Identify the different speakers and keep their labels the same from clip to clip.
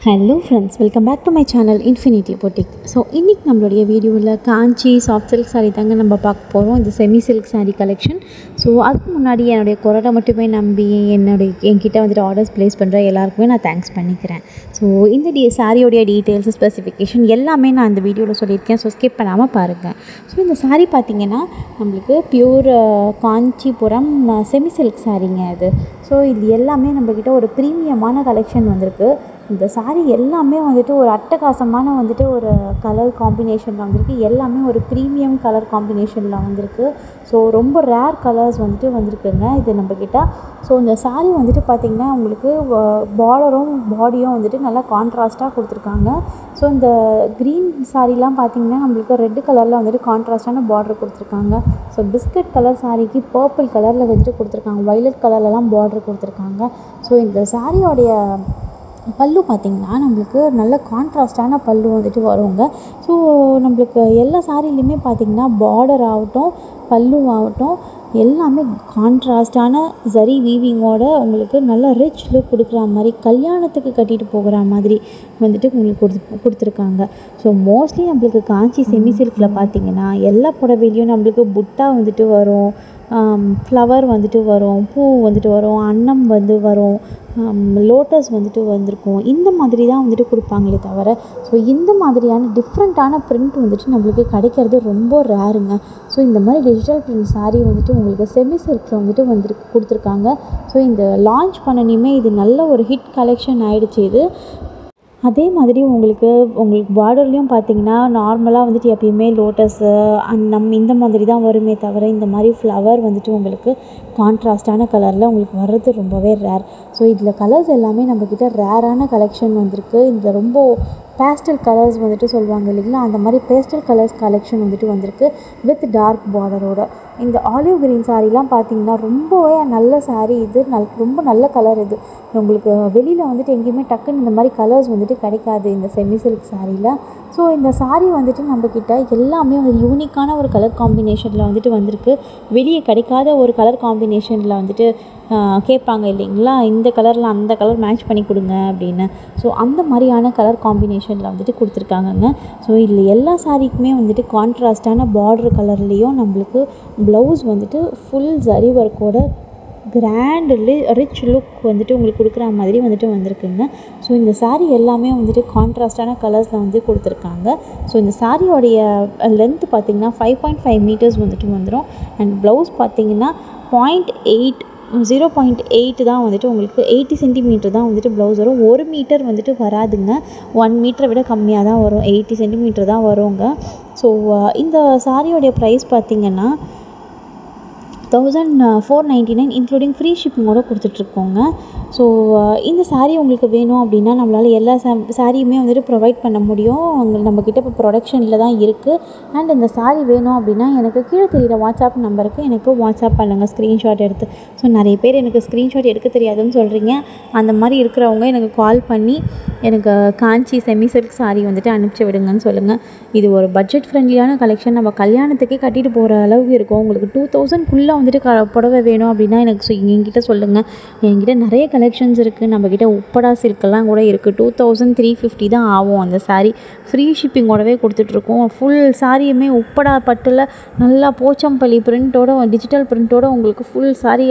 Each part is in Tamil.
Speaker 1: Hello friends, welcome back to my channel Infinity Boutique. So இன்னைக்கு நம்மளுடைய வீடியோவில் காஞ்சி சாஃப்ட் சில்க் சாரீ தாங்க நம்ம பார்க்க போகிறோம். இந்த semi silk sari collection. So அதுக்கு முன்னாடி என்னுடைய கொரோனா மட்டுமே நம்பி என்கிட்ட வந்துட்டு ஆர்டர்ஸ் ப்ளேஸ் பண்ணுற எல்லாருக்குமே நான் தேங்க்ஸ் பண்ணிக்கிறேன். ஸோ இந்த சாரியோடைய டீட்டெயில்ஸ் ஸ்பெசிஃபிகேஷன் எல்லாமே நான் இந்த வீடியோவில் சொல்லியிருக்கேன். ஸோ ஸ்கிப் பண்ணாமல் பாருங்கள். ஸோ இந்த சாரீ பார்த்திங்கன்னா நம்மளுக்கு பியூர் காஞ்சிபுரம் செமி சில்க் சாரீங்க அது. ஸோ இது எல்லாமே நம்மக்கிட்ட ஒரு ப்ரீமியமான கலெக்ஷன் வந்திருக்கு. இந்த சாரீ எல்லாமே வந்துட்டு ஒரு அட்டகாசமான வந்துட்டு ஒரு கலர் காம்பினேஷனில் வந்திருக்கு. எல்லாமே ஒரு ப்ரீமியம் கலர் காம்பினேஷனில் வந்திருக்கு. ஸோ ரொம்ப ரேர் கலர்ஸ் வந்துட்டு வந்திருக்குங்க இது நம்மக்கிட்ட. ஸோ இந்த சாரீ வந்துட்டு பார்த்திங்கன்னா உங்களுக்கு பார்டரும் பாடியும் வந்துட்டு நல்லா கான்ட்ராஸ்ட்டாக கொடுத்துருக்காங்க. ஸோ இந்த க்ரீன் சாரீலாம் பார்த்திங்கன்னா நம்மளுக்கு ரெட் கலரில் வந்துட்டு கான்ட்ராஸ்ட்டான பார்டர் கொடுத்துருக்காங்க. ஸோ பிஸ்கட் கலர் சாரீக்கு பர்பிள் கலரில் வந்துட்டு கொடுத்துருக்காங்க. வைலட் கலர்லலாம் பார்டர் கொடுத்துருக்காங்க. ஸோ இந்த சாரியோடைய பல்லு பார்த்திங்கன்னா நம்மளுக்கு நல்ல கான்ட்ராஸ்டான பல்லு வந்துட்டு வருங்க. ஸோ நம்மளுக்கு எல்லா சாரிலையுமே பார்த்திங்கன்னா பார்டர் ஆகட்டும் பல்லு ஆகட்டும் எல்லாமே கான்ட்ராஸ்டான ஜரி வீவிங்கோட உங்களுக்கு நல்ல ரிச் லுக் கொடுக்குற மாதிரி கல்யாணத்துக்கு கட்டிட்டு போகிற மாதிரி வந்துட்டு உங்களுக்கு கொடுத்துருக்காங்க. ஸோ மோஸ்ட்லி நம்மளுக்கு காஞ்சி செமி சில்கில் பார்த்திங்கன்னா எல்லா புடவையிலையும் நம்மளுக்கு புட்டா வந்துட்டு வரும், ஃப்ளவர் வந்துட்டு வரும், பூ வந்துட்டு வரும், அன்னம் வரும், லோட்டஸ் வந்துட்டு வந்திருக்கும். இந்த மாதிரி தான் வந்துட்டு கொடுப்பாங்களே தவிர ஸோ இந்த மாதிரியான டிஃப்ரெண்ட்டான ப்ரிண்ட் வந்துட்டு நம்மளுக்கு கிடைக்கிறது ரொம்ப ரேருங்க. ஸோ இந்த மாதிரி டிஜிட்டல் பிரிண்ட் சாரீ வந்துட்டு உங்களுக்கு செமி சில்கில் வந்துட்டு கொடுத்துருக்காங்க. ஸோ இந்த லான்ச் பண்ணணுமே இது நல்ல ஒரு ஹிட் கலெக்ஷன் ஆகிடுச்சு இது. அதே மாதிரி உங்களுக்கு பார்டர்லேயும் பார்த்திங்கன்னா நார்மலாக வந்துட்டு எப்பயுமே லோட்டஸு அன்னம் இந்த மாதிரி தான் வருமே தவிர இந்த மாதிரி ஃப்ளவர் வந்துட்டு உங்களுக்கு கான்ட்ராஸ்டான கலரில் உங்களுக்கு வர்றது ரொம்பவே ரேர். ஸோ இதில் கலர்ஸ் எல்லாமே நம்மக்கிட்ட ரேரான கலெக்ஷன் வந்திருக்கு. இந்த ரொம்ப பேஸ்டல் கலர்ஸ் வந்துட்டு சொல்லுவாங்க இல்லைங்களா, அந்த மாதிரி பேஸ்டல் கலர்ஸ் கலெக்ஷன் வந்துட்டு வந்திருக்கு வித் டார்க் பார்டரோட. இந்த ஆலிவ் க்ரீன் சாரீலாம் பார்த்திங்கன்னா ரொம்பவே நல்ல சாரீ இது. ரொம்ப நல்ல கலர் இது. உங்களுக்கு வெளியில் வந்துட்டு எங்கேயுமே டக்குன்னு இந்த மாதிரி கலர்ஸ் வந்துட்டு கிடைக்காது இந்த செமி சில்க் சாரியில். ஸோ இந்த சாரீ வந்துட்டு நம்மக்கிட்ட எல்லாமே ஒரு யூனிக்கான ஒரு கலர் காம்பினேஷனில் வந்துட்டு வந்திருக்கு. வெளியே கிடைக்காத ஒரு கலர் காம்பினேஷனில் வந்துட்டு கேட்பாங்க இல்லைங்களா, இந்த கலரில் அந்த கலர் மேட்ச் பண்ணி கொடுங்க அப்படின்னு. ஸோ அந்த மாதிரியான கலர் காம்பினேஷனில் வந்துட்டு கொடுத்துருக்காங்கங்க. ஸோ இதில் எல்லா சாரீக்குமே வந்துட்டு கான்ட்ராஸ்டான பார்டர் கலர்லேயும் நம்மளுக்கு ப்ளவுஸ் வந்துட்டு ஃபுல் ஜரி ஒர்க்கோட கிராண்ட் ரிச் லுக் வந்துட்டு உங்களுக்கு கொடுக்குற மாதிரி வந்துட்டு வந்திருக்குங்க. ஸோ இந்த சாரீ எல்லாமே வந்துட்டு கான்ட்ராஸ்டான கலர்ஸில் வந்து கொடுத்துருக்காங்க. ஸோ இந்த சாரியோடைய லென்த் பார்த்திங்கன்னா 5.5 மீட்டர்ஸ் வந்துட்டு வந்துடும். அண்ட் ப்ளவுஸ் பார்த்திங்கன்னா 0.8 தான் வந்துட்டு உங்களுக்கு 80 சென்டிமீட்டர் தான் வந்துட்டு ப்ளவுஸ் வரும். 1 மீட்டர் வந்துட்டு வராதுங்க. 1 மீட்டரை விட கம்மியாக தான் வரும். 80 சென்டிமீட்டர் தான் வருங்க. ஸோ இந்த சாரியோடைய ப்ரைஸ் பார்த்திங்கன்னா 1499 இன்க்ளூடிங் ஃப்ரீ ஷிப்பிங்கோடு கொடுத்துட்ருக்கோங்க. ஸோ இந்த சாரீ உங்களுக்கு வேணும் அப்படின்னா நம்மளால் எல்லா சாரியுமே வந்துட்டு ப்ரொவைட் பண்ண முடியும். நம்மக்கிட்ட இப்போ ப்ரொடக்ஷனில் தான் இருக்குது. அண்ட் இந்த சாரீ வேணும் அப்படின்னா எனக்கு கீழே தெரிகிற வாட்ஸ்அப் நம்பருக்கு எனக்கு வாட்ஸ்அப் பண்ணுங்கள் ஸ்க்ரீன்ஷாட் எடுத்து. ஸோ நிறைய பேர் எனக்கு ஸ்க்ரீன்ஷாட் எடுக்க தெரியாதுன்னு சொல்கிறீங்க. அந்த மாதிரி இருக்கிறவங்க எனக்கு கால் பண்ணி எனக்கு காஞ்சி செமி சில்க் சாரீ வந்துட்டு அனுப்பிச்சி விடுங்கன்னு சொல்லுங்கள். இது ஒரு பட்ஜெட் ஃப்ரெண்ட்லியான கலெக்ஷன். நம்ம கல்யாணத்துக்கே கட்டிட்டு போகிற அளவுக்கு இருக்கும். உங்களுக்கு 2000 வந்துட்டு புடவை வேணும் அப்படின்னா எனக்கு என்கிட்ட சொல்லுங்கள். என்கிட்ட நிறைய கலெக்ஷன்ஸ் இருக்குது. நம்மக்கிட்ட உப்படா சில்கெல்லாம் கூட இருக்குது. 2350 தான் ஆகும் அந்த சாரீ. ஃப்ரீ ஷிப்பிங்கோடவே கொடுத்துட்ருக்கோம். ஃபுல் சாரியுமே உப்படா பட்டில் நல்லா போச்சம்பள்ளி பிரிண்ட்டோட டிஜிட்டல் பிரிண்ட்டோட உங்களுக்கு ஃபுல் சாரீ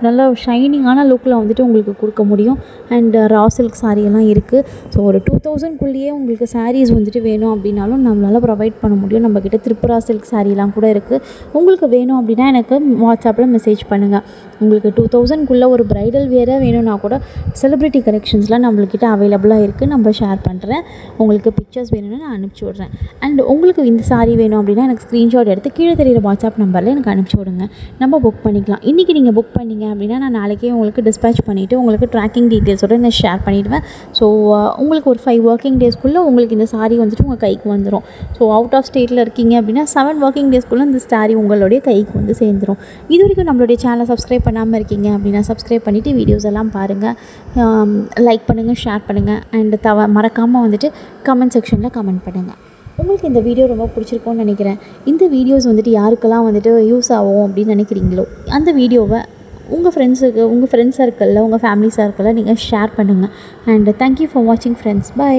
Speaker 1: நல்ல ஷைனிங்கான லுக்கில் வந்துட்டு உங்களுக்கு கொடுக்க முடியும். அண்ட் ரா சில்க் சாரியெல்லாம் இருக்குது. ஸோ ஒரு 2000 உங்களுக்கு சாரீஸ் வந்துட்டு வேணும் அப்படின்னாலும் நம்மளால் ப்ரொவைட் பண்ண முடியும். நம்மக்கிட்ட திரிபுரா சில்க் சாரீலாம் கூட இருக்குது. உங்களுக்கு வேணும் அப்படின்னா எனக்கு வாட்ஸ்அப்பில் மெசேஜ் பண்ணுங்கள். உங்களுக்கு 2000 ஒரு ப்ரைடல் வேராக வேணும்னா கூட செலிப்ரிட்டி கலெக்ஷன்ஸ்லாம் நம்மள்கிட்ட அவைலபிளாக இருக்குது. நம்ம ஷேர் பண்ணுறேன். உங்களுக்கு பிக்சர்ஸ் வேணும்னா நான் அனுப்பிச்சி விட்றேன். அண்ட் உங்களுக்கு இந்த சாரீ வேணும் அப்படின்னா எனக்கு ஸ்க்ரீன்ஷாட் எடுத்து கீழே தெரிகிற வாட்ஸ்அப் நம்பரில் எனக்கு அனுப்பிச்சி விடுங்க. நம்ம புக் பண்ணிக்கலாம். இன்றைக்கி நீங்கள் புக் பண்ணிங்க அப்படின்னா நான் நாளைக்கே உங்களுக்கு டிஸ்பேச் பண்ணிவிட்டு உங்களுக்கு ட்ராக்கிங் டீட்டெயில்ஸோடு நான் ஷேர் பண்ணிவிடுவேன். ஸோ உங்களுக்கு ஒரு 5 ஒர்க்கிங் டேஸ்க்குள்ளே உங்களுக்கு இந்த சாரீ வந்துட்டு உங்கள் கைக்கு வந்துடும். ஸோ அவுட் ஆஃப் ஸ்டேட்டில் இருக்கீங்க அப்படின்னா 7 ஒர்க்கிங் டேஸ்க்குள்ளே இந்த சாரீ உங்களுடைய கைக்கு வந்து சேர்ந்துடும். இது வரைக்கும் நம்மளுடைய சேனலை சப்ஸ்கிரைப் பண்ணாமல் இருக்கீங்க அப்படின்னா சப்ஸ்கிரைப் பண்ணிவிட்டு வீடியோஸ் எல்லாம் பாருங்கள், லைக் பண்ணுங்கள், ஷேர் பண்ணுங்கள். அண்ட் மறக்காமல் வந்துட்டு கமெண்ட் செக்ஷனில் கமெண்ட் பண்ணுங்கள். உங்களுக்கு இந்த வீடியோ ரொம்ப பிடிச்சிருக்கும்னு நினைக்கிறேன். இந்த வீடியோஸ் வந்துட்டு யாருக்கெல்லாம் வந்துட்டு யூஸ் ஆகும் அப்படின்னு நினைக்கிறீங்களோ அந்த வீடியோவை உங்கள் ஃப்ரெண்ட்ஸுக்கு, உங்கள் ஃப்ரெண்ட்ஸ் சர்க்கிளில், உங்கள் ஃபேமிலி சர்க்கிளில் நீங்கள் ஷேர் பண்ணுங்கள். அண்ட் தேங்க்யூ ஃபார் வாட்சிங் ஃப்ரெண்ட்ஸ். பை.